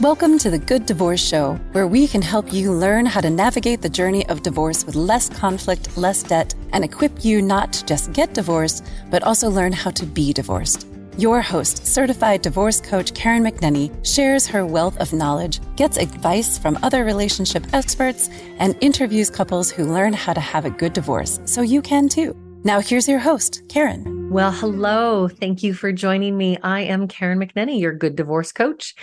Welcome to the Good Divorce Show, where we can help you learn how to navigate the journey of divorce with less conflict, less debt, and equip you not to just get divorced, but also learn how to be divorced. Your host, certified divorce coach Karen McNenny, shares her wealth of knowledge, gets advice from other relationship experts, and interviews couples who learn how to have a good divorce, so you can too. Now here's your host, Karen. Well, hello. Thank you for joining me. I am Karen McNenny, your Good Divorce coach.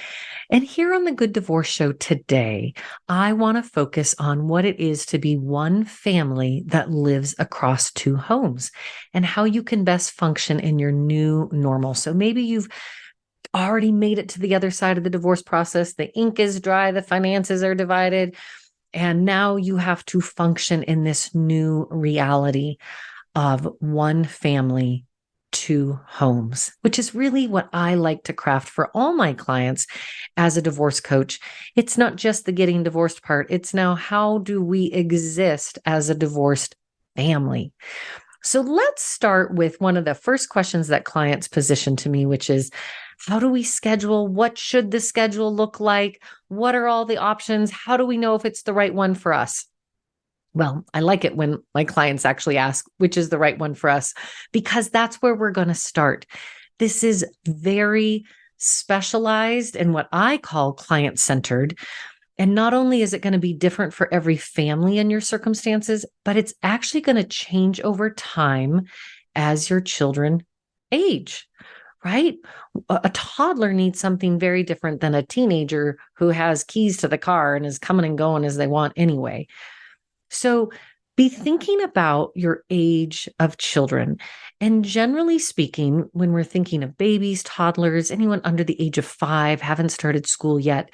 And here on the Good Divorce Show today, I want to focus on what it is to be one family that lives across two homes and how you can best function in your new normal. So maybe you've already made it to the other side of the divorce process. The ink is dry, the finances are divided, and now you have to function in this new reality of one family, two homes, which is really what I like to craft for all my clients as a divorce coach. It's not just the getting divorced part. It's now, how do we exist as a divorced family? So let's start with one of the first questions that clients position to me, which is, how do we schedule? What should the schedule look like? What are all the options? How do we know if it's the right one for us? Well, I like it when my clients actually ask, which is the right one for us, because that's where we're going to start. This is very specialized and what I call client-centered. And not only is it going to be different for every family and your circumstances, but it's actually going to change over time as your children age, right? A toddler needs something very different than a teenager who has keys to the car and is coming and going as they want anyway. So be thinking about your age of children. And generally speaking, when we're thinking of babies, toddlers, anyone under the age of 5, haven't started school yet,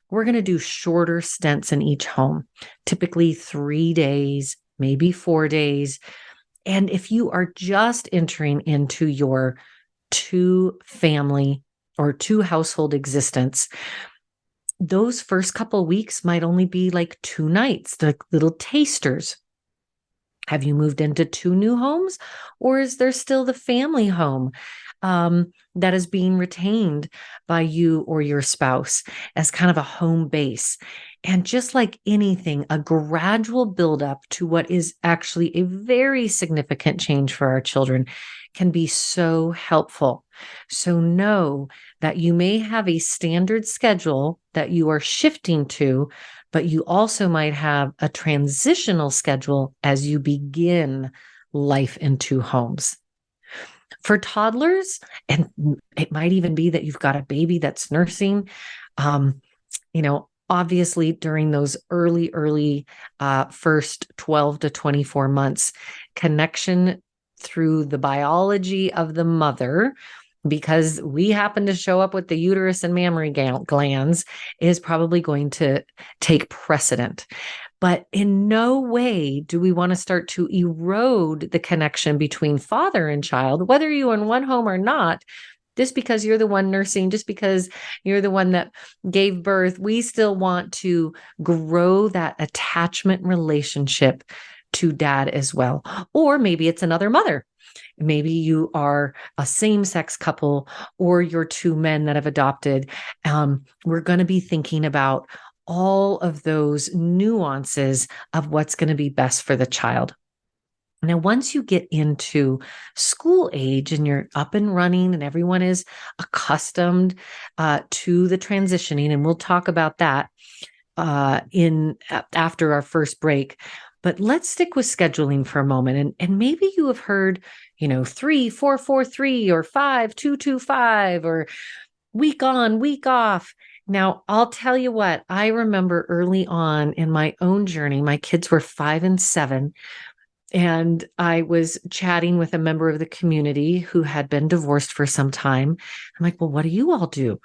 we're going to do shorter stints in each home, typically 3 days, maybe 4 days. And if you are just entering into your two family or two household existence, those first couple of weeks might only be like 2 nights, the little tasters. Have you moved into 2 new homes, or is there still the family home that is being retained by you or your spouse as kind of a home base? And just like anything, a gradual buildup to what is actually a very significant change for our children can be so helpful. So know that you may have a standard schedule that you are shifting to, but you also might have a transitional schedule as you begin life in two homes. For toddlers, and it might even be that you've got a baby that's nursing, obviously during those early first 12 to 24 months, connection through the biology of the mother, because we happen to show up with the uterus and mammary glands, is probably going to take precedent. But in no way do we want to start to erode the connection between father and child, whether you're in one home or not. Just because you're the one nursing, just because you're the one that gave birth, we still want to grow that attachment relationship to dad as well. Or maybe it's another mother. Maybe you are a same-sex couple, or you're 2 men that have adopted. We're going to be thinking about all of those nuances of what's going to be best for the child. Now, once you get into school age and you're up and running and everyone is accustomed to the transitioning, and we'll talk about that after our first break. But let's stick with scheduling for a moment. And maybe you have heard, 3-4-4-3 or 5-2-2-5 or week on, week off. Now, I'll tell you what, I remember early on in my own journey, my kids were 5 and 7. And I was chatting with a member of the community who had been divorced for some time. I'm like, well, what do you all do?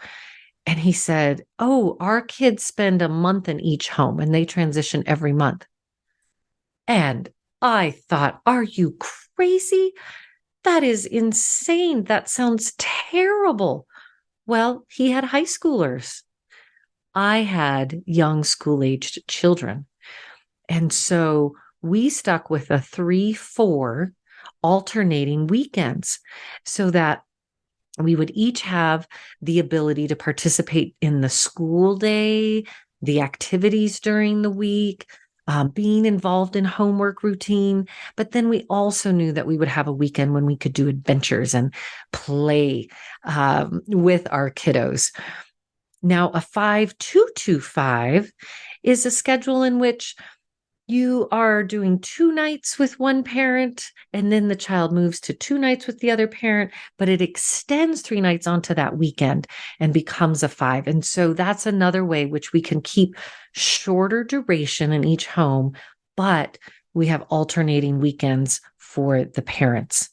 And he said, oh, our kids spend a month in each home and they transition every month. And I thought, are you crazy? That is insane. That sounds terrible. Well, he had high schoolers. I had young school-aged children. And so we stuck with a 3-4 alternating weekends so that we would each have the ability to participate in the school day, the activities during the week, being involved in homework routine. But then we also knew that we would have a weekend when we could do adventures and play with our kiddos. Now, a 5-2-2-5 is a schedule in which you are doing 2 nights with one parent, and then the child moves to 2 nights with the other parent, but it extends 3 nights onto that weekend and becomes a 5. And so that's another way which we can keep shorter duration in each home, but we have alternating weekends for the parents.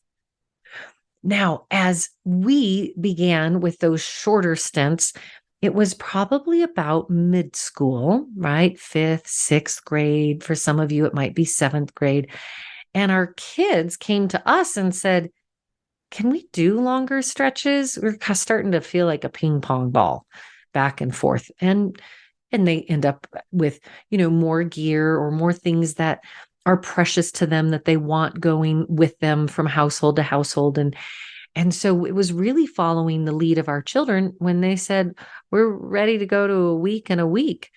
Now, as we began with those shorter stints, it was probably about mid-school, right? 5th, 6th grade. For some of you, it might be 7th grade. And our kids came to us and said, can we do longer stretches? We're starting to feel like a ping pong ball back and forth. And they end up with, more gear or more things that are precious to them that they want going with them from household to household. And so it was really following the lead of our children when they said, we're ready to go to a week and a week,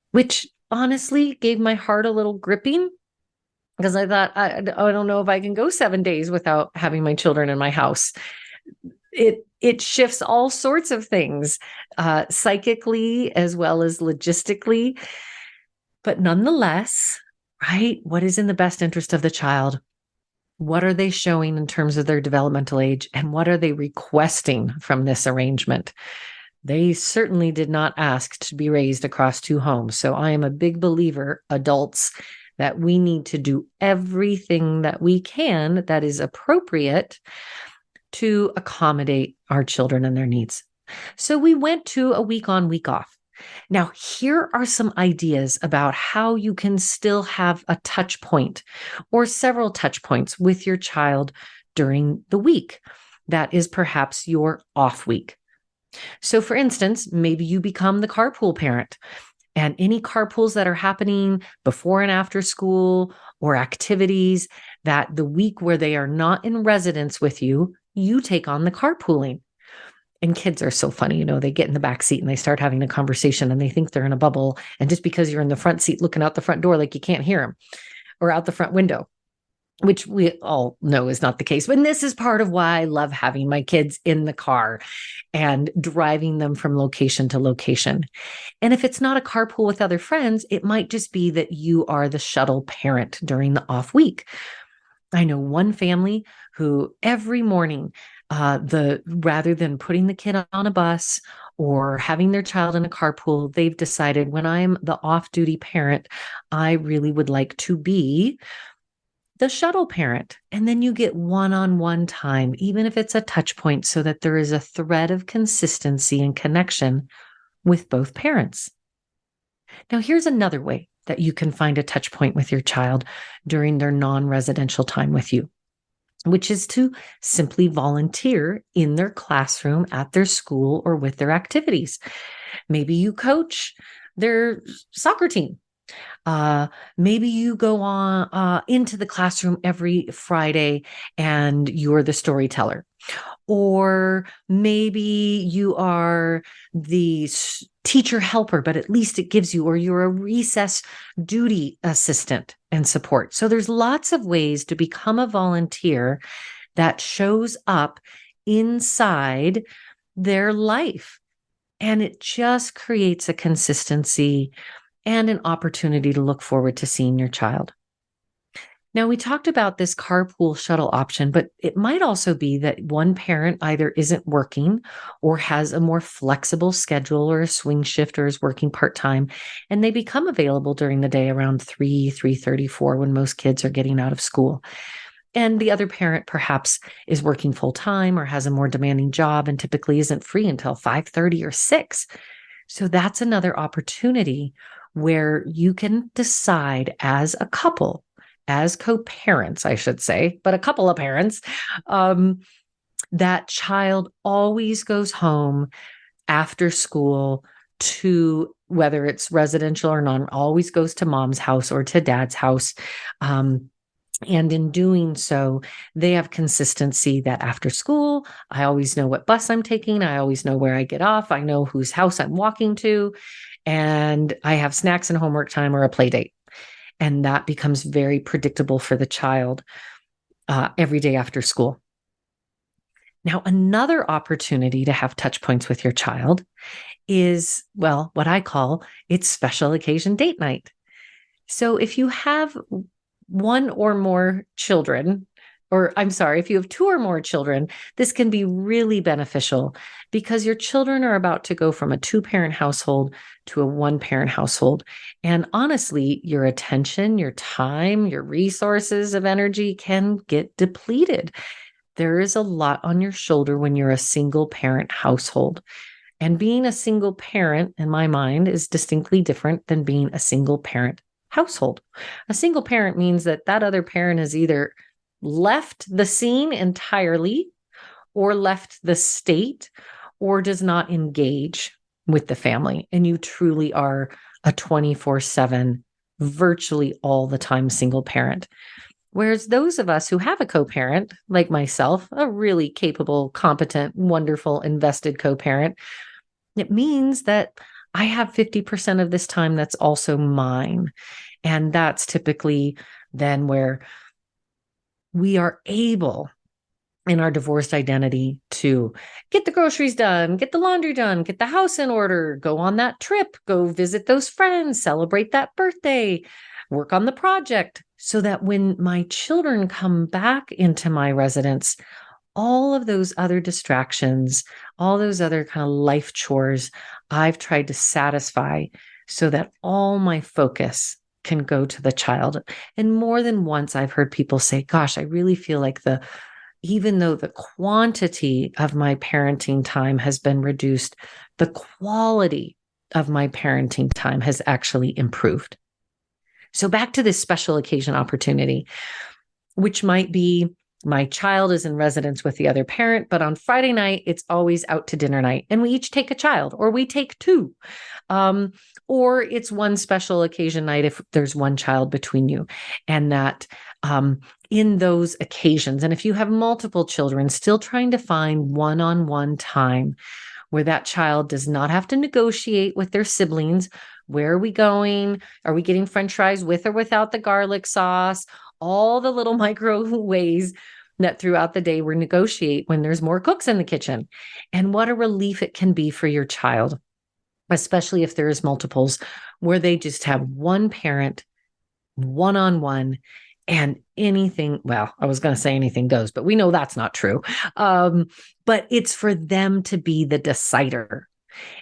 which honestly gave my heart a little gripping, because I thought, I don't know if I can go 7 days without having my children in my house. It shifts all sorts of things, psychically as well as logistically. But nonetheless, right, what is in the best interest of the child? What are they showing in terms of their developmental age? And what are they requesting from this arrangement? They certainly did not ask to be raised across 2 homes. So I am a big believer, adults, that we need to do everything that we can that is appropriate to accommodate our children and their needs. So we went to a week on, week off. Now, here are some ideas about how you can still have a touch point or several touch points with your child during the week. That is perhaps your off week. So for instance, maybe you become the carpool parent, and any carpools that are happening before and after school or activities that the week where they are not in residence with you, you take on the carpooling. And kids are so funny, they get in the back seat and they start having a conversation and they think they're in a bubble. And just because you're in the front seat looking out the front door, like you can't hear them, or out the front window, which we all know is not the case. But this is part of why I love having my kids in the car and driving them from location to location. And if it's not a carpool with other friends, it might just be that you are the shuttle parent during the off week. I know one family who every morning, rather than putting the kid on a bus or having their child in a carpool, they've decided, when I'm the off-duty parent, I really would like to be the shuttle parent. And then you get one-on-one time, even if it's a touch point, so that there is a thread of consistency and connection with both parents. Now, here's another way that you can find a touch point with your child during their non-residential time with you, which is to simply volunteer in their classroom, at their school, or with their activities. Maybe you coach their soccer team. Maybe you go on into the classroom every Friday and you're the storyteller. Or maybe you are the teacher helper, but at least it gives you, or you're a recess duty assistant and support. So there's lots of ways to become a volunteer that shows up inside their life. And it just creates a consistency and an opportunity to look forward to seeing your child. Now, we talked about this carpool shuttle option, but it might also be that one parent either isn't working or has a more flexible schedule or a swing shift or is working part-time, and they become available during the day around 3:30, 4 when most kids are getting out of school. And the other parent perhaps is working full-time or has a more demanding job and typically isn't free until 5:30 or 6. So that's another opportunity where you can decide as a couple, as co-parents, I should say, but a couple of parents, that child always goes home after school to, whether it's residential or non, always goes to mom's house or to dad's house. And in doing so, they have consistency that after school, I always know what bus I'm taking. I always know where I get off. I know whose house I'm walking to. And I have snacks and homework time or a play date. And that becomes very predictable for the child every day after school. Now, another opportunity to have touch points with your child is, well, what I call it's special occasion date night. So if you have one or more children, or I'm sorry, if you have two or more children, this can be really beneficial because your children are about to go from a two-parent household to a one-parent household. And honestly, your attention, your time, your resources of energy can get depleted. There is a lot on your shoulder when you're a single parent household. And being a single parent, in my mind, is distinctly different than being a single parent household. A single parent means that that other parent has either left the scene entirely or left the state or does not engage with the family. And you truly are a 24/7, virtually all the time single parent. Whereas those of us who have a co-parent, like myself, a really capable, competent, wonderful, invested co-parent, it means that I have 50% of this time that's also mine. And that's typically then where we are able in our divorced identity to get the groceries done, get the laundry done, get the house in order, go on that trip, go visit those friends, celebrate that birthday, work on the project, so that when my children come back into my residence, all of those other distractions, all those other kind of life chores, I've tried to satisfy so that all my focus can go to the child. And more than once, I've heard people say, gosh, I really feel like even though the quantity of my parenting time has been reduced, the quality of my parenting time has actually improved. So back to this special occasion opportunity, which might be my child is in residence with the other parent, but on Friday night, it's always out to dinner night. And we each take a child, or we take two. Or it's one special occasion night if there's one child between you. And that in those occasions, and if you have multiple children, still trying to find one-on-one time where that child does not have to negotiate with their siblings. Where are we going? Are we getting French fries with or without the garlic sauce? All the little micro ways that throughout the day we negotiate when there's more cooks in the kitchen. And what a relief it can be for your child, especially if there's multiples, where they just have one parent, one-on-one, and anything, well, I was going to say anything goes, but we know that's not true. But it's for them to be the decider.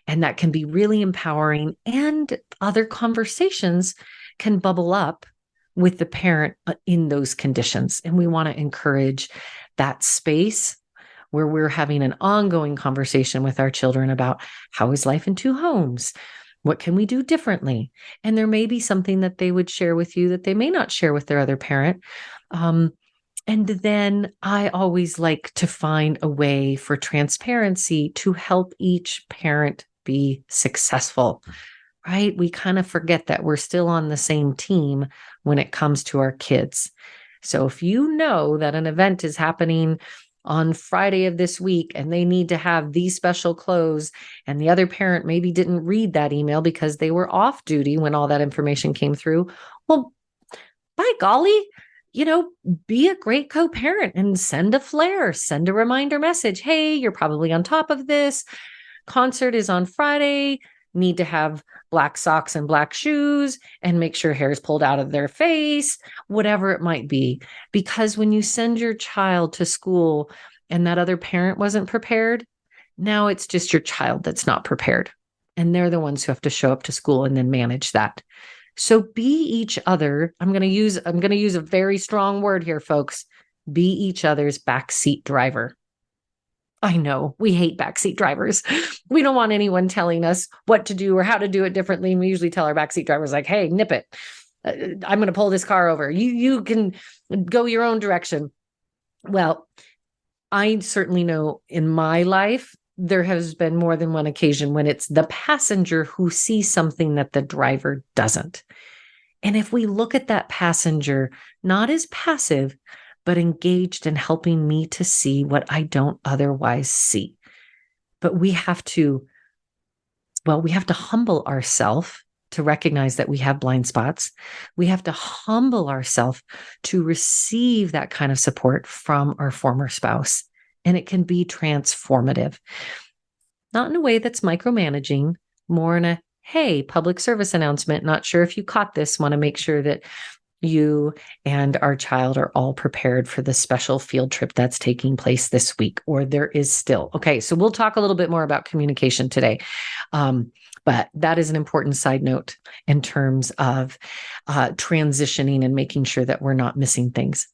And that can be really empowering. And other conversations can bubble up with the parent in those conditions. And we want to encourage that space where we're having an ongoing conversation with our children about how is life in two homes? What can we do differently? And there may be something that they would share with you that they may not share with their other parent. And then I always like to find a way for transparency to help each parent be successful, right? We kind of forget that we're still on the same team when it comes to our kids. So if you know that an event is happening on Friday of this week and they need to have these special clothes and the other parent maybe didn't read that email because they were off duty when all that information came through, well, by golly, be a great co-parent and send a flare, send a reminder message. Hey, you're probably on top of this. Concert is on Friday. Need to have black socks and black shoes and make sure hair is pulled out of their face, whatever it might be. Because when you send your child to school and that other parent wasn't prepared, now it's just your child that's not prepared. And they're the ones who have to show up to school and then manage that. So be each other. I'm going to use a very strong word here, folks. Be each other's backseat driver. I know we hate backseat drivers. We don't want anyone telling us what to do or how to do it differently. And we usually tell our backseat drivers like, hey, nip it. I'm going to pull this car over. You can go your own direction. Well, I certainly know in my life, there has been more than one occasion when it's the passenger who sees something that the driver doesn't. And if we look at that passenger, not as passive, but engaged in helping me to see what I don't otherwise see. But we have to humble ourselves to recognize that we have blind spots. We have to humble ourselves to receive that kind of support from our former spouse. And it can be transformative, not in a way that's micromanaging, more in a, hey, public service announcement. Not sure if you caught this, want to make sure that you and our child are all prepared for the special field trip that's taking place this week, or there is still. Okay, so we'll talk a little bit more about communication today. But that is an important side note in terms of transitioning and making sure that we're not missing things.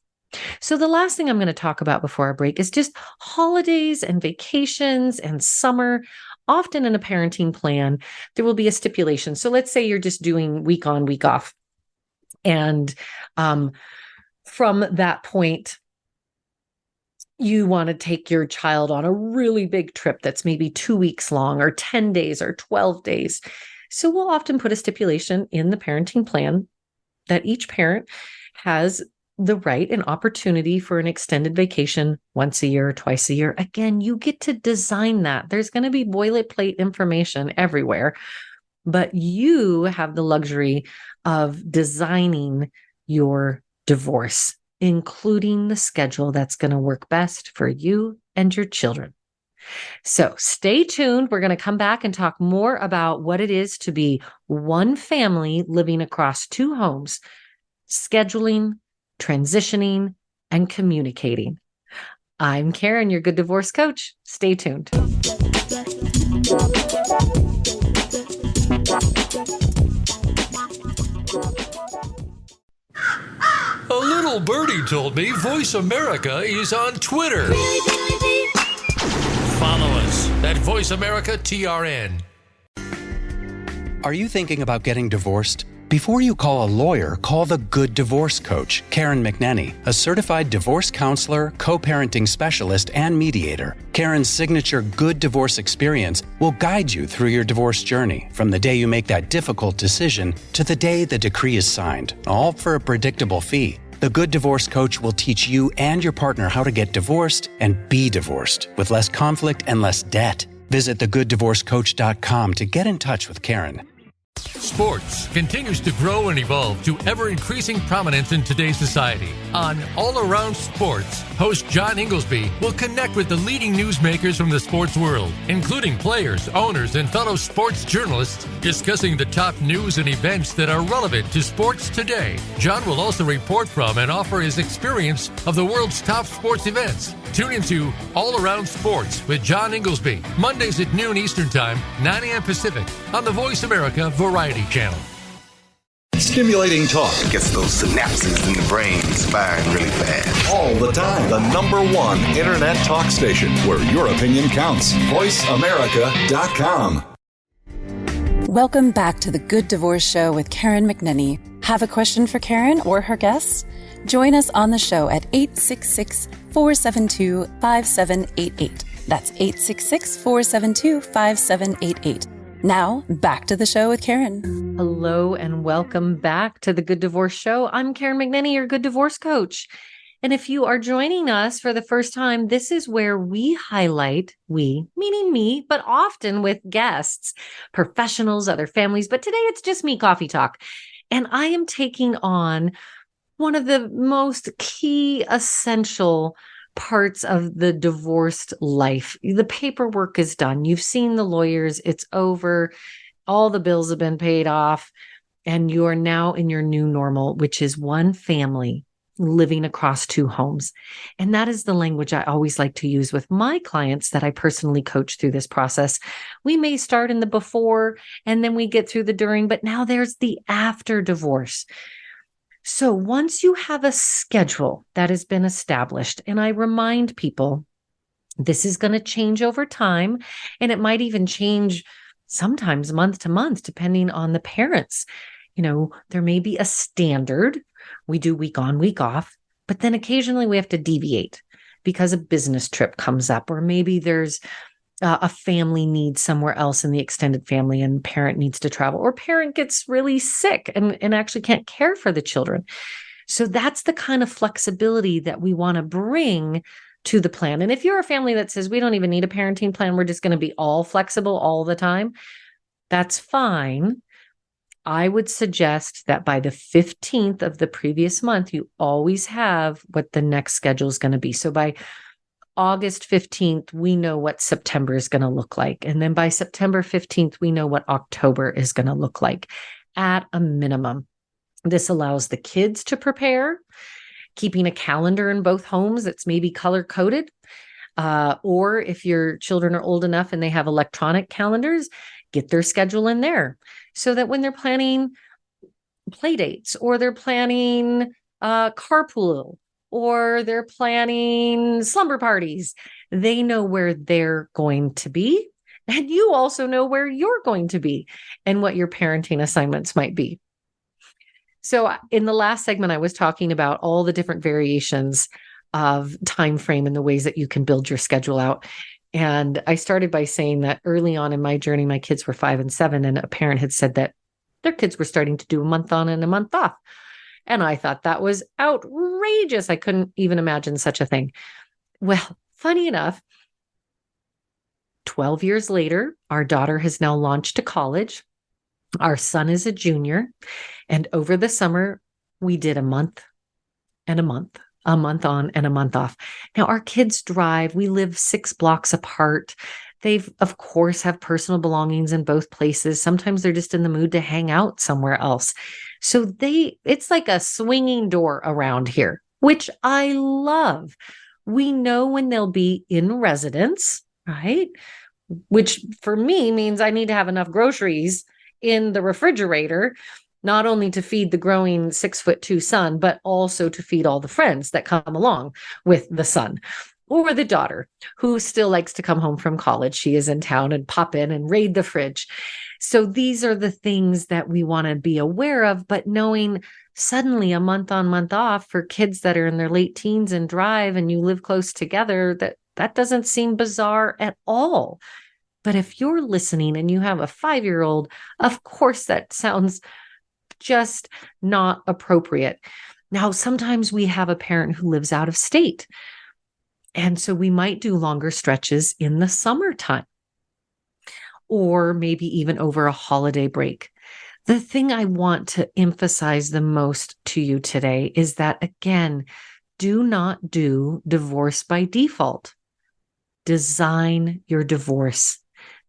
So the last thing I'm going to talk about before our break is just holidays and vacations and summer. Often in a parenting plan, there will be a stipulation. So let's say you're just doing week on, week off. And from that point, you want to take your child on a really big trip that's maybe 2 weeks long or 10 days or 12 days. So we'll often put a stipulation in the parenting plan that each parent has the right and opportunity for an extended vacation once a year or twice a year. Again, you get to design that. There's going to be boilerplate information everywhere, but you have the luxury of designing your divorce, including the schedule that's going to work best for you and your children. So stay tuned. We're going to come back and talk more about what it is to be one family living across two homes, scheduling, transitioning, and communicating. I'm Karen, your Good Divorce Coach. Stay tuned. A little birdie told me Voice America is on Twitter. Follow us at Voice America TRN. Are you thinking about getting divorced? Before you call a lawyer, call the Good Divorce Coach, Karen McNenny, a certified divorce counselor, co-parenting specialist, and mediator. Karen's signature Good Divorce experience will guide you through your divorce journey, from the day you make that difficult decision to the day the decree is signed, all for a predictable fee. The Good Divorce Coach will teach you and your partner how to get divorced and be divorced with less conflict and less debt. Visit thegooddivorcecoach.com to get in touch with Karen. Sports continues to grow and evolve to ever-increasing prominence in today's society. On All Around Sports, host John Inglesby will connect with the leading newsmakers from the sports world, including players, owners, and fellow sports journalists, discussing the top news and events that are relevant to sports today. John will also report from and offer his experience of the world's top sports events. Tune into All Around Sports with John Inglesby, Mondays at noon Eastern Time, 9 a.m. Pacific, on the Voice America Variety Channel. Stimulating talk gets those synapses in the brain firing really fast. all the time. The #1 internet talk station where your opinion counts. VoiceAmerica.com. Welcome back to the Good Divorce Show with Karen McNenny. Have a question for Karen or her guests? Join us on the show at 866-472-5788. That's 866-472-5788. Now, back to the show with Karen. Hello and welcome back to the Good Divorce Show. I'm Karen McNenny, your Good Divorce Coach. And if you are joining us for the first time, this is where we highlight, we, meaning me, but often with guests, professionals, other families. But today it's just me, Coffee Talk. And I am taking on one of the most key, essential parts of the divorced life. The paperwork is done. You've seen the lawyers. It's over. All the bills have been paid off. And you are now in your new normal, which is one family living across two homes. And that is the language I always like to use with my clients that I personally coach through this process. We may start in the before and then we get through the during, but now there's the after divorce. So once you have a schedule that has been established, and I remind people, this is going to change over time, and it might even change sometimes month to month, depending on the parents. You know, there may be a standard. We do week on, week off, but then occasionally we have to deviate because a business trip comes up, or maybe there's a family needs somewhere else in the extended family and parent needs to travel, or parent gets really sick and actually can't care for the children. So that's the kind of flexibility that we want to bring to the plan. And if you're a family that says, we don't even need a parenting plan, we're just going to be all flexible all the time, that's fine. I would suggest that by the 15th of the previous month, you always have what the next schedule is going to be. So by August 15th, we know what September is going to look like. And then by September 15th, we know what October is going to look like at a minimum. This allows the kids to prepare, keeping a calendar in both homes that's maybe color coded. Or if your children are old enough and they have electronic calendars, get their schedule in there so that when they're planning play dates or they're planning carpool or they're planning slumber parties, they know where they're going to be. And you also know where you're going to be and what your parenting assignments might be. So in the last segment, I was talking about all the different variations of time frame and the ways that you can build your schedule out. And I started by saying that early on in my journey, my kids were 5 and 7, and a parent had said that their kids were starting to do a month on and a month off. And I thought that was outrageous. I couldn't even imagine such a thing. Well, funny enough, 12 years later, our daughter has now launched to college. Our son is a junior. And over the summer, we did a month and a month on and a month off. Now, our kids drive. We live 6 blocks apart. They've, of course, have personal belongings in both places. Sometimes they're just in the mood to hang out somewhere else. So it's like a swinging door around here, which I love. We know when they'll be in residence, right? Which for me means I need to have enough groceries in the refrigerator, not only to feed the growing 6'2" son, but also to feed all the friends that come along with the son or the daughter who still likes to come home from college. She is in town and pop in and raid the fridge. So these are the things that we want to be aware of, but knowing suddenly a month on, month off for kids that are in their late teens and drive and you live close together, that doesn't seem bizarre at all. But if you're listening and you have a 5-year-old, of course, that sounds just not appropriate. Now, sometimes we have a parent who lives out of state. And so we might do longer stretches in the summertime or maybe even over a holiday break. The thing I want to emphasize the most to you today is that, again, do not do divorce by default. Design your divorce.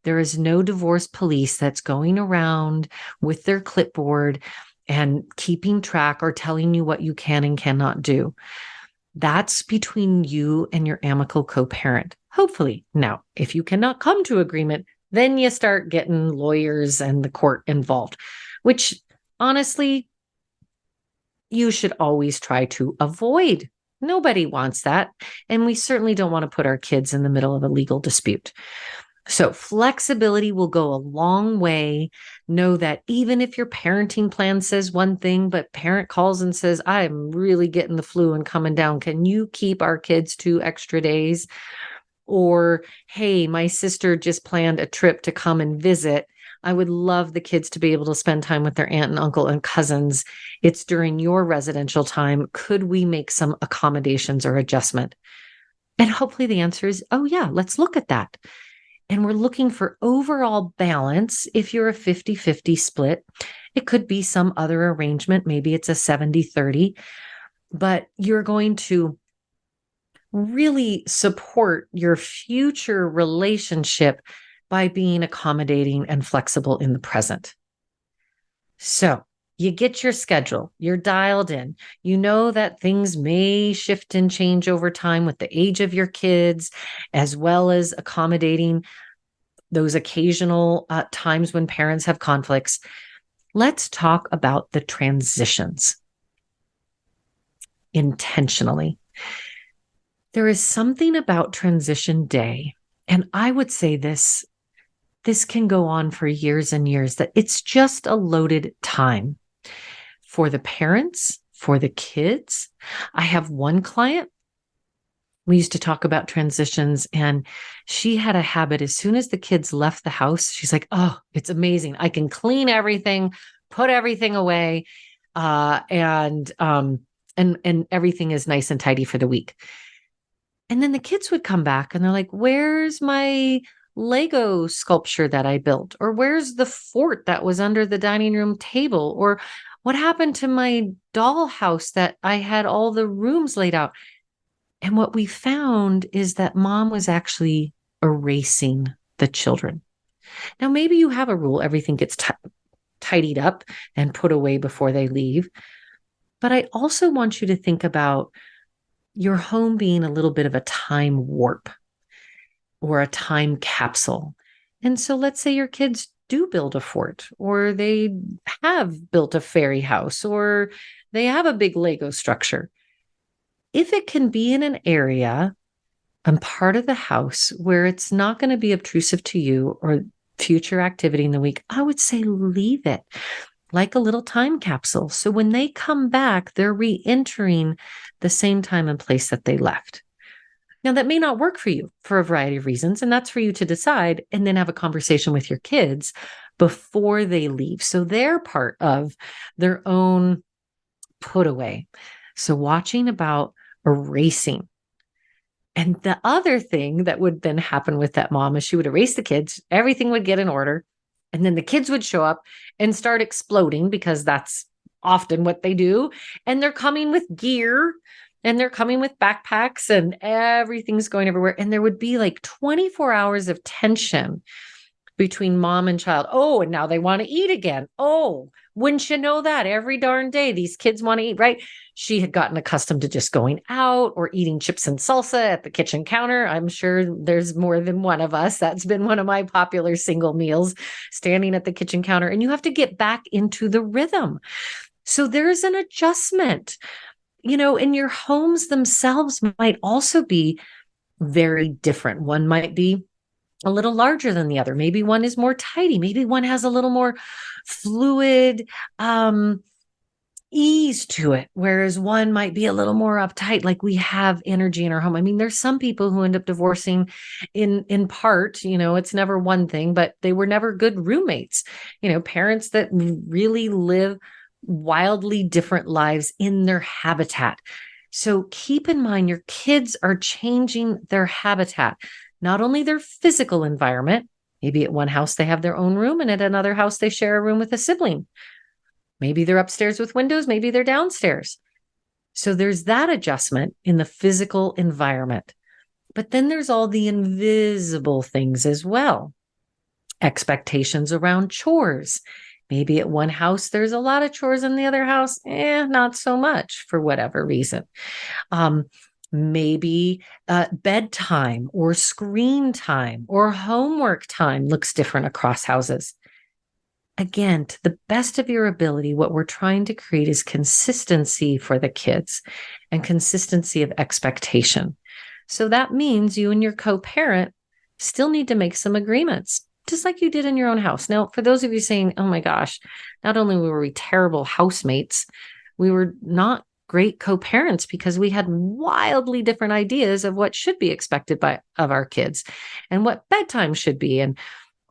There is no divorce police that's going around with their clipboard and keeping track or telling you what you can and cannot do. That's between you and your amicable co-parent, hopefully. Now, if you cannot come to agreement, then you start getting lawyers and the court involved, which honestly, you should always try to avoid. Nobody wants that. And we certainly don't want to put our kids in the middle of a legal dispute. So flexibility will go a long way. Know that even if your parenting plan says one thing, but parent calls and says, I'm really getting the flu and coming down. Can you keep our kids 2 extra days? Or, hey, my sister just planned a trip to come and visit. I would love the kids to be able to spend time with their aunt and uncle and cousins. It's during your residential time. Could we make some accommodations or adjustment? And hopefully the answer is, oh yeah, let's look at that. And we're looking for overall balance. If you're a 50-50 split, it could be some other arrangement. Maybe it's a 70-30, but you're going to really support your future relationship by being accommodating and flexible in the present. So you get your schedule, you're dialed in. You know that things may shift and change over time with the age of your kids, as well as accommodating those occasional times when parents have conflicts. Let's talk about the transitions intentionally. There is something about transition day, and I would say this can go on for years and years, that it's just a loaded time for the parents, for the kids. I have one client we used to talk about transitions, and she had a habit. As soon as the kids left the house, she's like, oh, it's amazing. I can clean everything, put everything away. And everything is nice and tidy for the week. And then the kids would come back and they're like, where's my Lego sculpture that I built? Or where's the fort that was under the dining room table? Or what happened to my doll house that I had all the rooms laid out? And what we found is that mom was actually erasing the children. Now, maybe you have a rule, everything gets tidied up and put away before they leave. But I also want you to think about your home being a little bit of a time warp or a time capsule. And so let's say your kids do build a fort, or they have built a fairy house, or they have a big Lego structure. If it can be in an area and part of the house where it's not going to be obtrusive to you or future activity in the week, I would say leave it like a little time capsule. So when they come back, they're re-entering the same time and place that they left. Now, that may not work for you for a variety of reasons, and that's for you to decide and then have a conversation with your kids before they leave. So they're part of their own put away. So watching about erasing. And the other thing that would then happen with that mom is she would erase the kids, everything would get in order, and then the kids would show up and start exploding, because that's often what they do. And they're coming with gear, and they're coming with backpacks, and everything's going everywhere. And there would be like 24 hours of tension between mom and child. Oh, and now they want to eat again. Oh, wouldn't you know that every darn day these kids want to eat, right? She had gotten accustomed to just going out or eating chips and salsa at the kitchen counter. I'm sure there's more than one of us. That's been one of my popular single meals, standing at the kitchen counter. And you have to get back into the rhythm. So there's an adjustment, and your homes themselves might also be very different. One might be a little larger than the other. Maybe one is more tidy. Maybe one has a little more fluid ease to it, whereas one might be a little more uptight, like we have energy in our home. I mean, there's some people who end up divorcing in part, it's never one thing, but they were never good roommates, parents that really live wildly different lives in their habitat. So keep in mind, your kids are changing their habitat, not only their physical environment. Maybe at one house they have their own room, and at another house they share a room with a sibling. Maybe they're upstairs with windows, maybe they're downstairs. So there's that adjustment in the physical environment. But then there's all the invisible things as well. Expectations around chores. Maybe at one house there's a lot of chores, in the other house, not so much, for whatever reason. Maybe bedtime or screen time or homework time looks different across houses. Again, to the best of your ability, what we're trying to create is consistency for the kids and consistency of expectation. So that means you and your co-parent still need to make some agreements, just like you did in your own house. Now, for those of you saying, oh my gosh, not only were we terrible housemates, we were not great co-parents, because we had wildly different ideas of what should be expected of our kids and what bedtime should be. And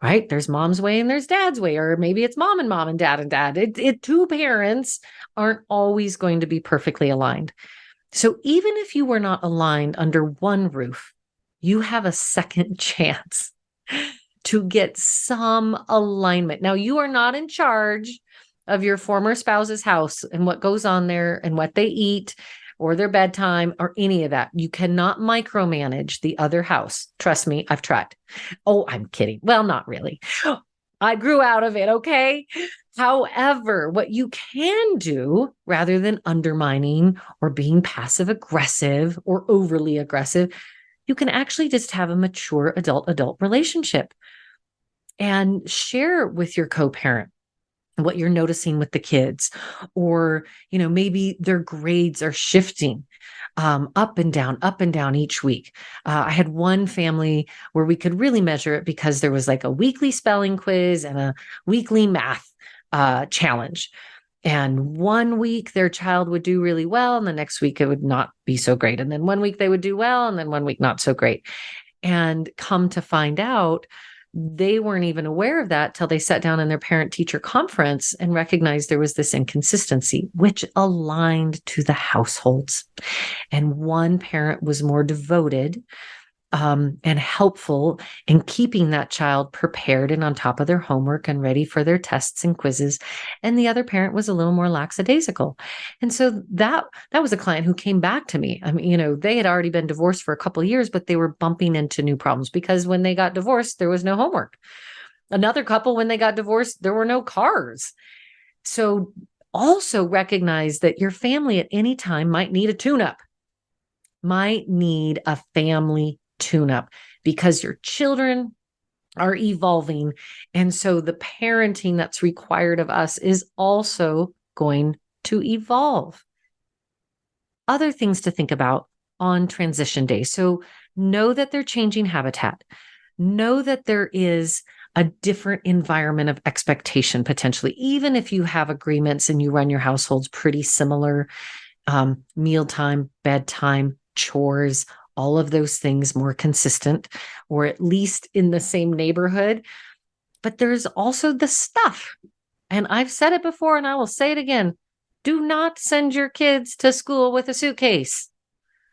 right, there's mom's way and there's dad's way, or maybe it's mom and dad and dad. Two parents aren't always going to be perfectly aligned. So even if you were not aligned under one roof, you have a second chance to get some alignment. Now, you are not in charge of your former spouse's house and what goes on there and what they eat or their bedtime or any of that. You cannot micromanage the other house. Trust me, I've tried. Oh, I'm kidding. Well, not really. I grew out of it, okay? However, what you can do, rather than undermining or being passive aggressive or overly aggressive, you can actually just have a mature adult relationship and share with your co-parent what you're noticing with the kids, or, maybe their grades are shifting up and down each week. I had one family where we could really measure it, because there was like a weekly spelling quiz and a weekly math challenge. And one week their child would do really well, and the next week it would not be so great. And then one week they would do well, and then one week not so great. And come to find out, they weren't even aware of that till they sat down in their parent-teacher conference and recognized there was this inconsistency, which aligned to the households. And one parent was more devoted and helpful in keeping that child prepared and on top of their homework and ready for their tests and quizzes. And the other parent was a little more lackadaisical. And so that was a client who came back to me. I mean, they had already been divorced for a couple of years, but they were bumping into new problems because when they got divorced, there was no homework. Another couple, when they got divorced, there were no cars. So also recognize that your family at any time might need a tune-up, might need a family tune-up, because your children are evolving. And so the parenting that's required of us is also going to evolve. Other things to think about on transition day. So know that they're changing habitat. Know that there is a different environment of expectation potentially, even if you have agreements and you run your households pretty similar, mealtime, bedtime, chores, all of those things more consistent, or at least in the same neighborhood. But there's also the stuff. And I've said it before and I will say it again. Do not send your kids to school with a suitcase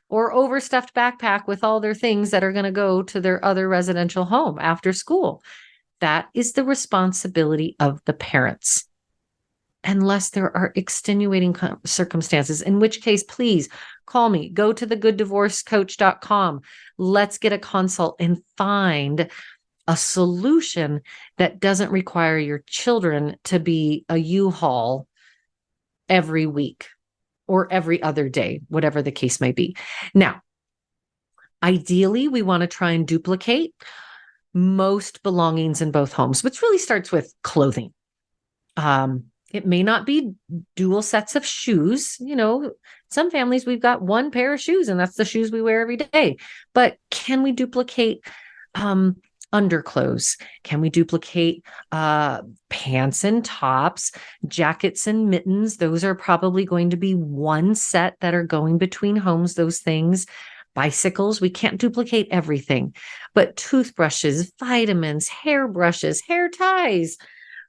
or overstuffed backpack with all their things that are going to go to their other residential home after school. That is the responsibility of the parents, unless there are extenuating circumstances, in which case, please call me, go to thegooddivorcecoach.com. Let's get a consult and find a solution that doesn't require your children to be a U-Haul every week or every other day, whatever the case may be. Now, ideally, we want to try and duplicate most belongings in both homes, which really starts with clothing. It may not be dual sets of shoes. Some families, we've got one pair of shoes and that's the shoes we wear every day. But can we duplicate underclothes? Can we duplicate pants and tops, jackets and mittens? Those are probably going to be one set that are going between homes, those things. Bicycles, we can't duplicate everything, but toothbrushes, vitamins, hairbrushes, hair ties,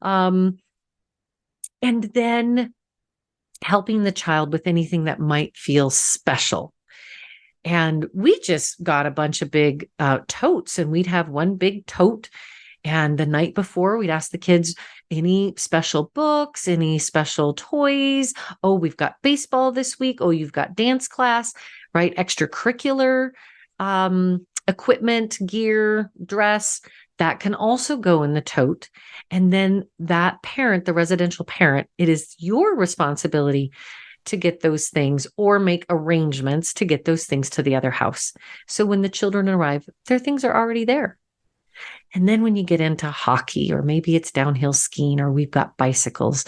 and then helping the child with anything that might feel special. And we just got a bunch of big totes, and we'd have one big tote. And the night before, we'd ask the kids any special books, any special toys. Oh, we've got baseball this week. Oh, you've got dance class, right? Extracurricular equipment, gear, dress. That can also go in the tote. And then that parent, the residential parent, it is your responsibility to get those things or make arrangements to get those things to the other house. So when the children arrive, their things are already there. And then when you get into hockey, or maybe it's downhill skiing, or we've got bicycles,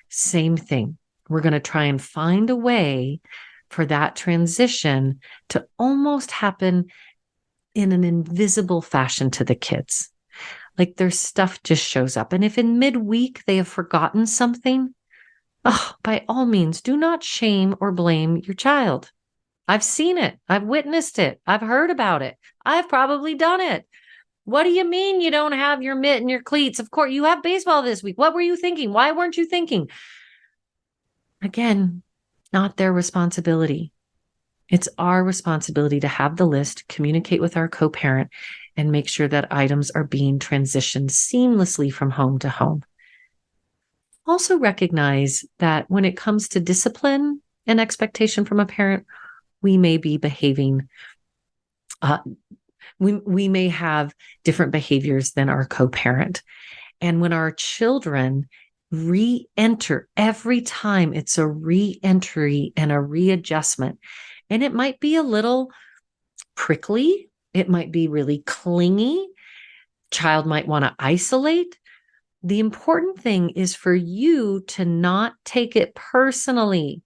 same thing. We're going to try and find a way for that transition to almost happen in an invisible fashion to the kids. Like their stuff just shows up. And if in midweek they have forgotten something, by all means, do not shame or blame your child. I've seen it. I've witnessed it. I've heard about it. I've probably done it. What do you mean you don't have your mitt and your cleats? Of course, you have baseball this week. What were you thinking? Why weren't you thinking? Again, not their responsibility. It's our responsibility to have the list, communicate with our co-parent, and make sure that items are being transitioned seamlessly from home to home. Also recognize that when it comes to discipline and expectation from a parent, we may be behaving, we may have different behaviors than our co-parent. And when our children re-enter, every time it's a re-entry and a readjustment, and it might be a little prickly, it might be really clingy, child might want to isolate. The important thing is for you to not take it personally.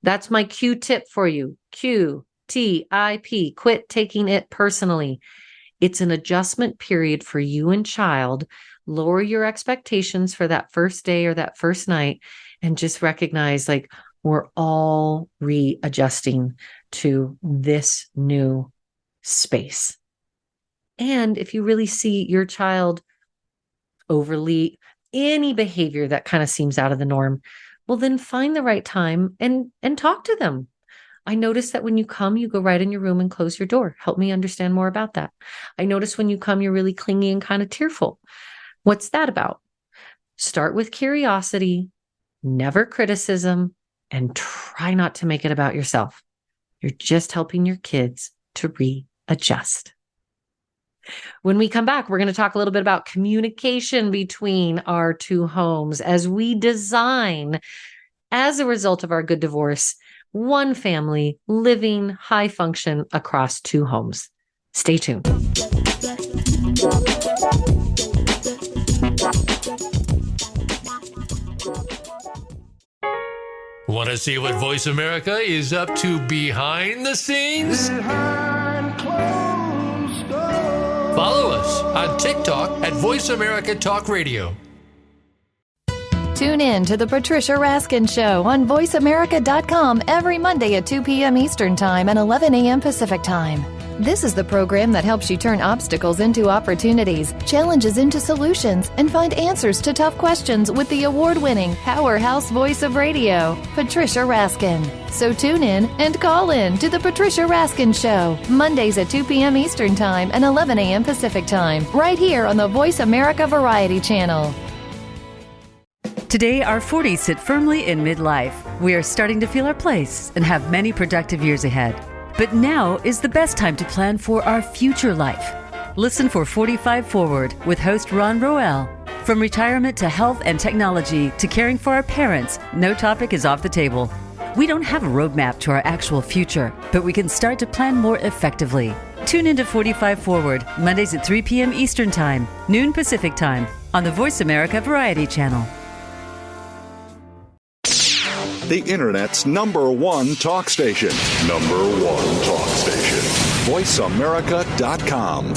That's my Q tip for you. QTIP, quit taking it personally. It's an adjustment period for you and child. lower your expectations for that first day or that first night, and just recognize like we're all readjusting to this new space. And if you really see your child overly any behavior that kind of seems out of the norm, well, then find the right time and talk to them. I notice that when you come, you go right in your room and close your door. Help me understand more about that. I notice when you come, you're really clingy and kind of tearful. What's that about? Start with curiosity, never criticism, and try not to make it about yourself. You're just helping your kids to readjust. When we come back, we're going to talk a little bit about communication between our two homes as we design, as a result of our good divorce, one family living high function across two homes. Stay tuned. Want to see what Voice America is up to behind the scenes? Follow us on TikTok at Voice America Talk Radio. Tune in to The Patricia Raskin Show on VoiceAmerica.com every Monday at 2 p.m. Eastern Time and 11 a.m. Pacific Time. This is the program that helps you turn obstacles into opportunities, challenges into solutions, and find answers to tough questions with the award-winning powerhouse voice of radio, Patricia Raskin. So tune in and call in to The Patricia Raskin Show, Mondays at 2 p.m. Eastern Time and 11 a.m. Pacific Time, right here on the Voice America Variety Channel. Today, our 40s sit firmly in midlife. We are starting to feel our place and have many productive years ahead. But now is the best time to plan for our future life. Listen for 45 Forward with host Ron Roel. From retirement to health and technology to caring for our parents, no topic is off the table. We don't have a roadmap to our actual future, but we can start to plan more effectively. Tune into 45 Forward, Mondays at 3 p.m. Eastern Time, noon Pacific Time, on the Voice America Variety Channel. The Internet's #1 talk station. #1 talk station. VoiceAmerica.com.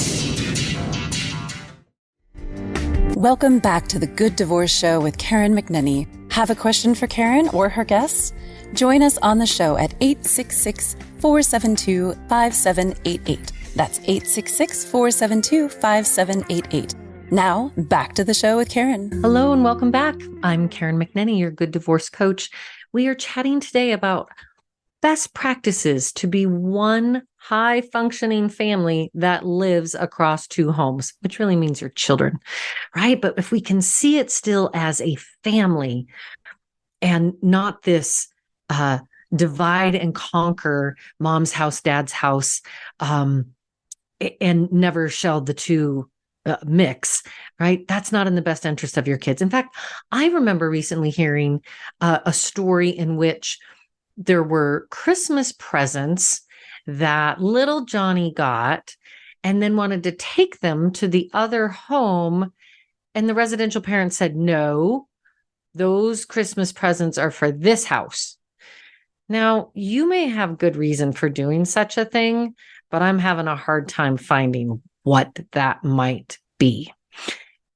Welcome back to the Good Divorce Show with Karen McNenny. Have a question for Karen or her guests? Join us on the show at 866-472-5788. That's 866-472-5788. Now, back to the show with Karen. Hello and welcome back. I'm Karen McNenny, your good divorce coach. We are chatting today about best practices to be one high-functioning family that lives across two homes, which really means your children, right? But if we can see it still as a family and not this divide and conquer, mom's house, dad's house, and never shall the two mix, right? That's not in the best interest of your kids. In fact, I remember recently hearing a story in which there were Christmas presents that little Johnny got and then wanted to take them to the other home. And the residential parent said, no, those Christmas presents are for this house. Now, you may have good reason for doing such a thing, but I'm having a hard time finding what that might be.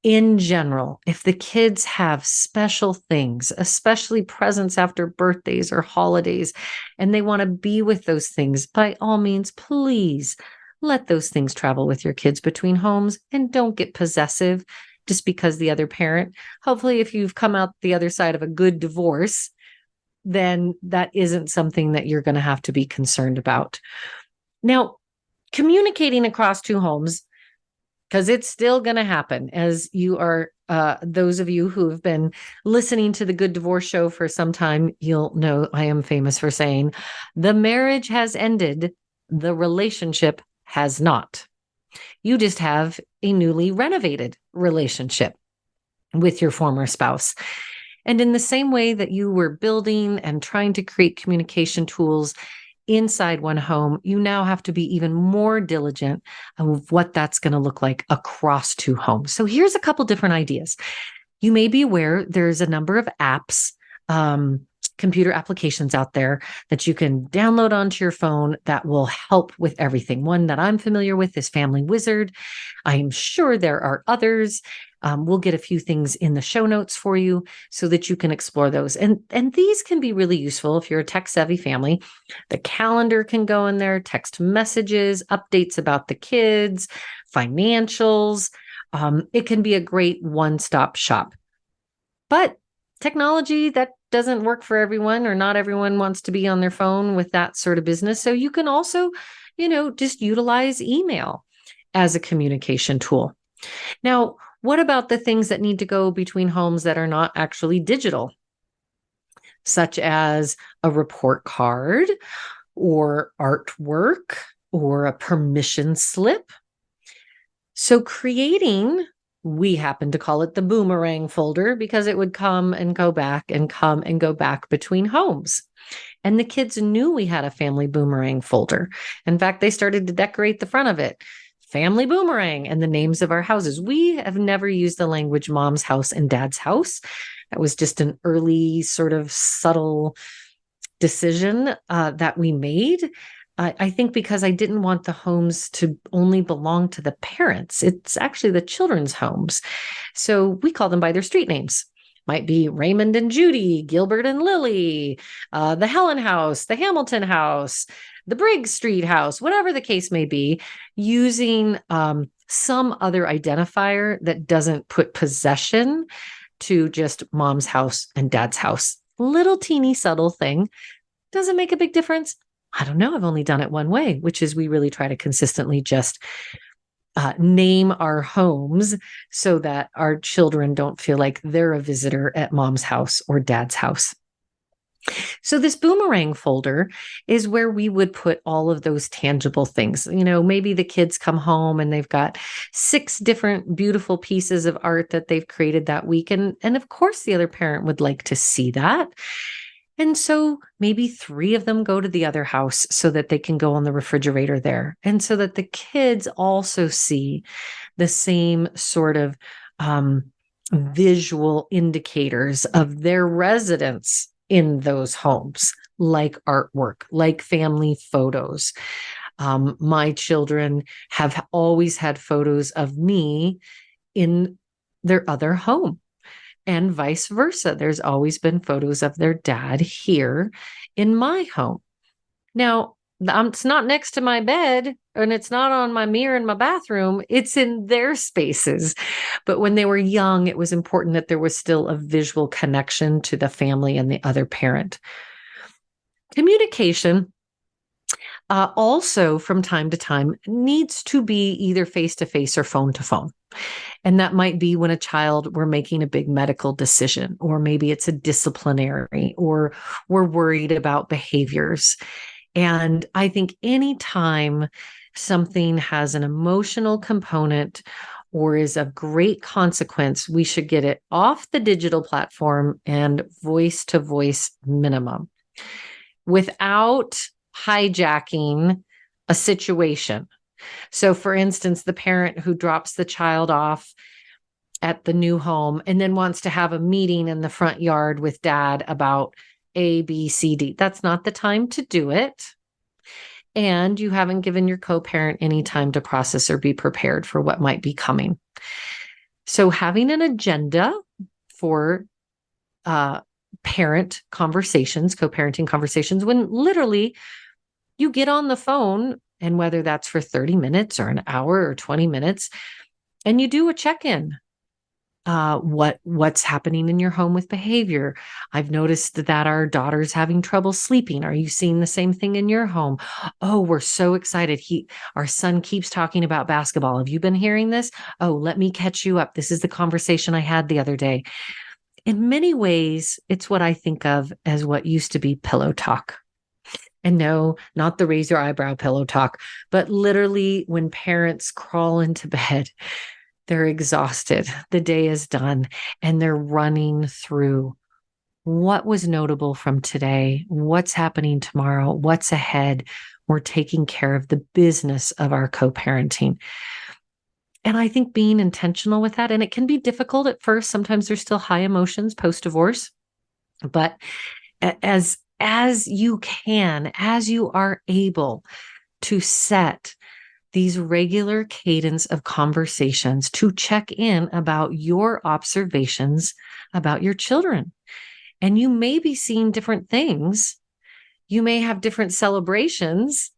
In general, if the kids have special things, especially presents after birthdays or holidays, and they want to be with those things, by all means, please let those things travel with your kids between homes and don't get possessive just because the other parent. Hopefully, if you've come out the other side of a good divorce, then that isn't something that you're going to have to be concerned about. Now, communicating across two homes, because it's still going to happen, as you are, those of you who have been listening to the Good Divorce Show for some time, you'll know I am famous for saying, the marriage has ended, the relationship has not. You just have a newly renovated relationship with your former spouse. And in the same way that you were building and trying to create communication tools inside one home, you now have to be even more diligent of what that's going to look like across two homes. So here's a couple different ideas. You may be aware there's a number of apps computer applications out there that you can download onto your phone that will help with everything. One that I'm familiar with is Family Wizard. I am sure there are others. We'll get a few things in the show notes for you so that you can explore those. And these can be really useful if you're a tech-savvy family. The calendar can go in there, text messages, updates about the kids, financials. It can be a great one-stop shop. But technology, that doesn't work for everyone, or not everyone wants to be on their phone with that sort of business. So you can also, just utilize email as a communication tool. Now, what about the things that need to go between homes that are not actually digital, such as a report card or artwork or a permission slip? So we happen to call it the boomerang folder because it would come and go back and come and go back between homes. And the kids knew we had a family boomerang folder. In fact, they started to decorate the front of it. Family boomerang and the names of our houses. We have never used the language mom's house and dad's house. That was just an early sort of subtle decision that we made. I think because I didn't want the homes to only belong to the parents. It's actually the children's homes. So we call them by their street names. Might be Raymond and Judy, Gilbert and Lily, the Helen house, the Hamilton house, the Briggs Street house, whatever the case may be, using some other identifier that doesn't put possession to just mom's house and dad's house. Little teeny subtle thing. Doesn't make a big difference. I don't know. I've only done it one way, which is we really try to consistently just name our homes so that our children don't feel like they're a visitor at mom's house or dad's house. So this boomerang folder is where we would put all of those tangible things. Maybe the kids come home and they've got 6 different beautiful pieces of art that they've created that week. And of course, the other parent would like to see that. And so maybe 3 of them go to the other house so that they can go on the refrigerator there. And so that the kids also see the same sort of visual indicators of their residence in those homes, like artwork, like family photos. My children have always had photos of me in their other home. And vice versa. There's always been photos of their dad here in my home. Now, it's not next to my bed and it's not on my mirror in my bathroom. It's in their spaces. But when they were young, it was important that there was still a visual connection to the family and the other parent. Communication also from time to time needs to be either face-to-face or phone-to-phone. And that might be when a child, we're making a big medical decision, or maybe it's a disciplinary, or we're worried about behaviors. And I think anytime something has an emotional component or is of great consequence, we should get it off the digital platform and voice-to-voice minimum without hijacking a situation. So for instance, the parent who drops the child off at the new home and then wants to have a meeting in the front yard with dad about A, B, C, D. That's not the time to do it. And you haven't given your co-parent any time to process or be prepared for what might be coming. So having an agenda for parent conversations, co-parenting conversations, when literally you get on the phone, and whether that's for 30 minutes or an hour or 20 minutes, and you do a check-in. What's happening in your home with behavior? I've noticed that our daughter's having trouble sleeping. Are you seeing the same thing in your home? Oh, we're so excited. Our son keeps talking about basketball. Have you been hearing this? Oh, let me catch you up. This is the conversation I had the other day. In many ways, it's what I think of as what used to be pillow talk. And no, not the raise your eyebrow pillow talk, but literally when parents crawl into bed, they're exhausted. The day is done and they're running through what was notable from today, what's happening tomorrow, what's ahead. We're taking care of the business of our co-parenting. And I think being intentional with that, and it can be difficult at first. Sometimes there's still high emotions post-divorce, but as you can, as you are able to set these regular cadence of conversations to check in about your observations about your children. And you may be seeing different things. You may have different celebrations,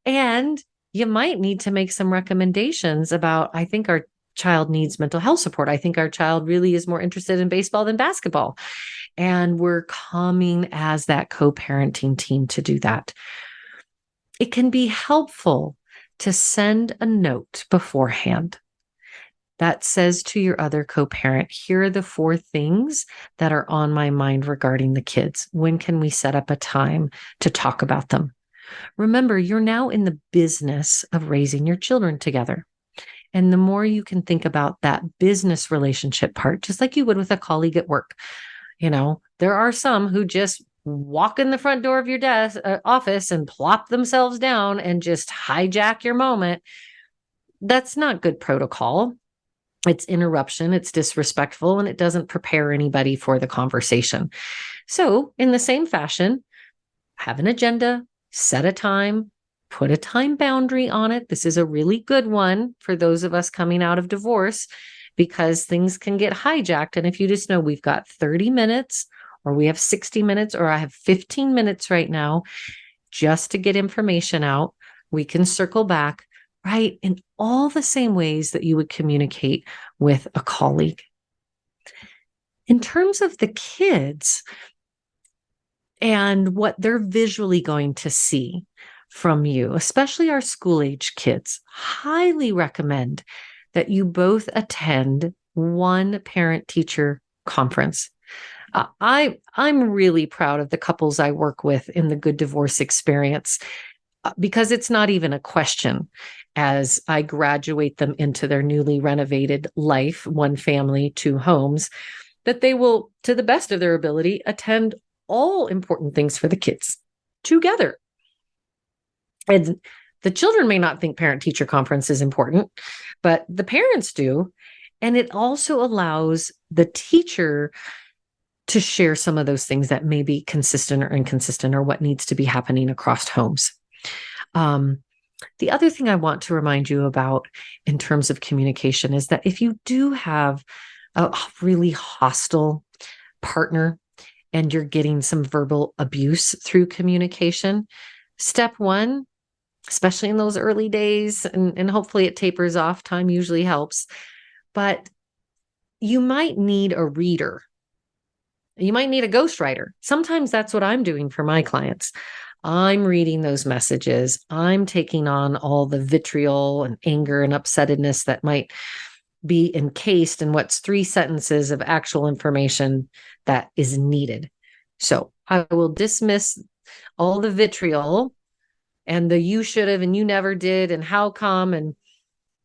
and you might need to make some recommendations about, I think our child needs mental health support. I think our child really is more interested in baseball than basketball. And we're coming as that co-parenting team to do that. It can be helpful to send a note beforehand that says to your other co-parent, here are the 4 things that are on my mind regarding the kids. When can we set up a time to talk about them? Remember, you're now in the business of raising your children together. And the more you can think about that business relationship part, just like you would with a colleague at work, there are some who just walk in the front door of your office and plop themselves down and just hijack your moment. That's not good protocol. It's interruption, it's disrespectful, and it doesn't prepare anybody for the conversation. So in the same fashion, have an agenda, set a time, put a time boundary on it. This is a really good one for those of us coming out of divorce, because things can get hijacked. And if you just know we've got 30 minutes, or we have 60 minutes, or I have 15 minutes right now just to get information out, we can circle back, right? In all the same ways that you would communicate with a colleague. In terms of the kids and what they're visually going to see from you, especially our school age kids, highly recommend that you both attend one parent-teacher conference. I'm really proud of the couples I work with in the Good Divorce Experience, because it's not even a question as I graduate them into their newly renovated life, 1 family, 2 homes, that they will, to the best of their ability, attend all important things for the kids together. And the children may not think parent-teacher conference is important, but the parents do. And it also allows the teacher to share some of those things that may be consistent or inconsistent, or what needs to be happening across homes. The other thing I want to remind you about in terms of communication is that if you do have a really hostile partner and you're getting some verbal abuse through communication, step 1, especially in those early days, and hopefully it tapers off, time usually helps, but you might need a reader. You might need a ghostwriter. Sometimes that's what I'm doing for my clients. I'm reading those messages. I'm taking on all the vitriol and anger and upsettedness that might be encased in what's 3 sentences of actual information that is needed. So I will dismiss all the vitriol and the you should have and you never did and how come,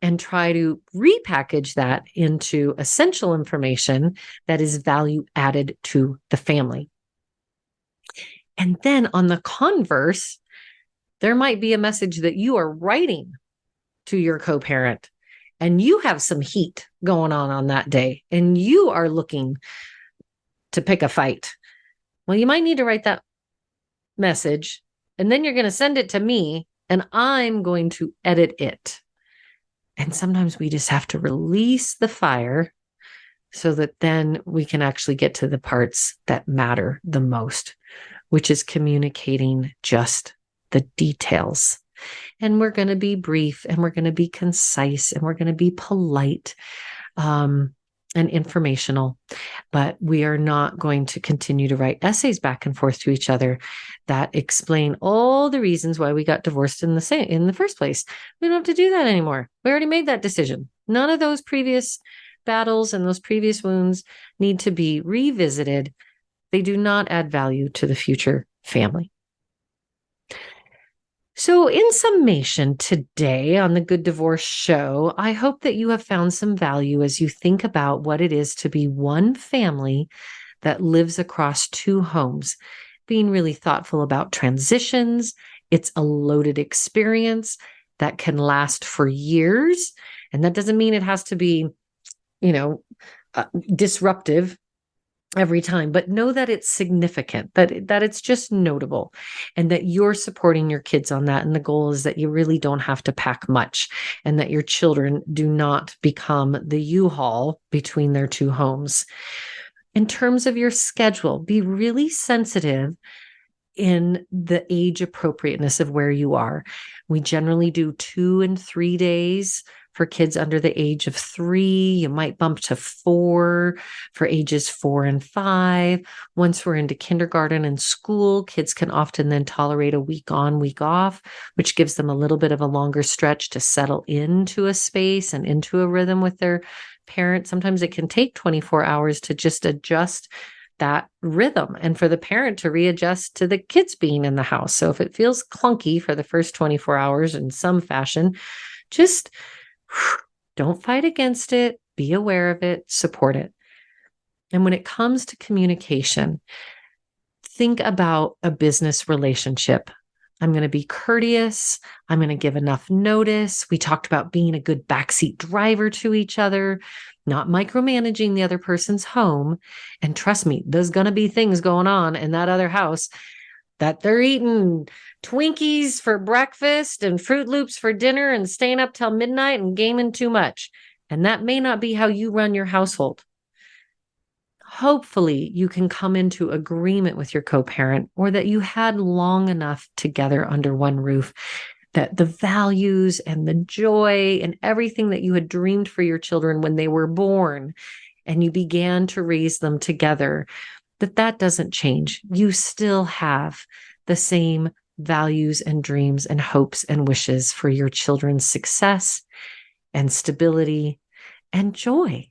and try to repackage that into essential information that is value added to the family. And then on the converse, there might be a message that you are writing to your co-parent, and you have some heat going on that day, and you are looking to pick a fight. Well, you might need to write that message, and then you're going to send it to me, and I'm going to edit it. And sometimes we just have to release the fire so that then we can actually get to the parts that matter the most, which is communicating just the details. And we're going to be brief, and we're going to be concise, and we're going to be polite and informational, but we are not going to continue to write essays back and forth to each other that explain all the reasons why we got divorced in the first place. We don't have to do that anymore. We already made that decision. None of those previous battles and those previous wounds need to be revisited. They do not add value to the future family. So in summation today on the Good Divorce Show, I hope that you have found some value as you think about what it is to be one family that lives across 2 homes, being really thoughtful about transitions. It's a loaded experience that can last for years. And that doesn't mean it has to be, disruptive. every time, but know that it's significant, that it's just notable, and that you're supporting your kids on that. And the goal is that you really don't have to pack much, and that your children do not become the U-Haul between their two homes. In terms of your schedule, be really sensitive in the age appropriateness of where you are. We generally do 2 and 3 days for kids under the age of 3. You might bump to 4 for ages 4 and 5. Once we're into kindergarten and school, kids can often then tolerate a week on, week off, which gives them a little bit of a longer stretch to settle into a space and into a rhythm with their parent. Sometimes it can take 24 hours to just adjust that rhythm and for the parent to readjust to the kids being in the house. So if it feels clunky for the first 24 hours in some fashion, just don't fight against it, be aware of it, support it. And when it comes to communication, think about a business relationship. I'm going to be courteous. I'm going to give enough notice. We talked about being a good backseat driver to each other, not micromanaging the other person's home. And trust me, there's going to be things going on in that other house that they're eating Twinkies for breakfast and Fruit Loops for dinner and staying up till midnight and gaming too much. And that may not be how you run your household. Hopefully you can come into agreement with your co-parent, or that you had long enough together under one roof, that the values and the joy and everything that you had dreamed for your children when they were born and you began to raise them together, that doesn't change. You still have the same values and dreams and hopes and wishes for your children's success and stability and joy.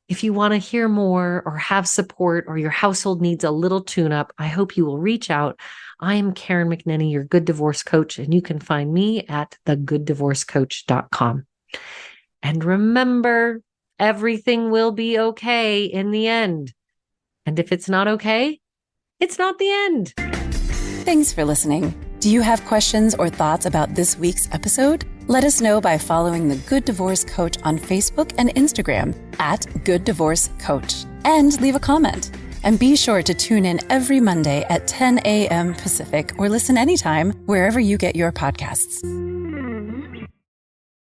If you want to hear more or have support, or your household needs a little tune-up, I hope you will reach out. I am Karen McNenny, your Good Divorce Coach, and you can find me at thegooddivorcecoach.com. And remember, everything will be okay in the end. And if it's not okay, it's not the end. Thanks for listening. Do you have questions or thoughts about this week's episode? Let us know by following The Good Divorce Coach on Facebook and Instagram at Good Divorce Coach, and leave a comment. And be sure to tune in every Monday at 10 a.m. Pacific, or listen anytime wherever you get your podcasts.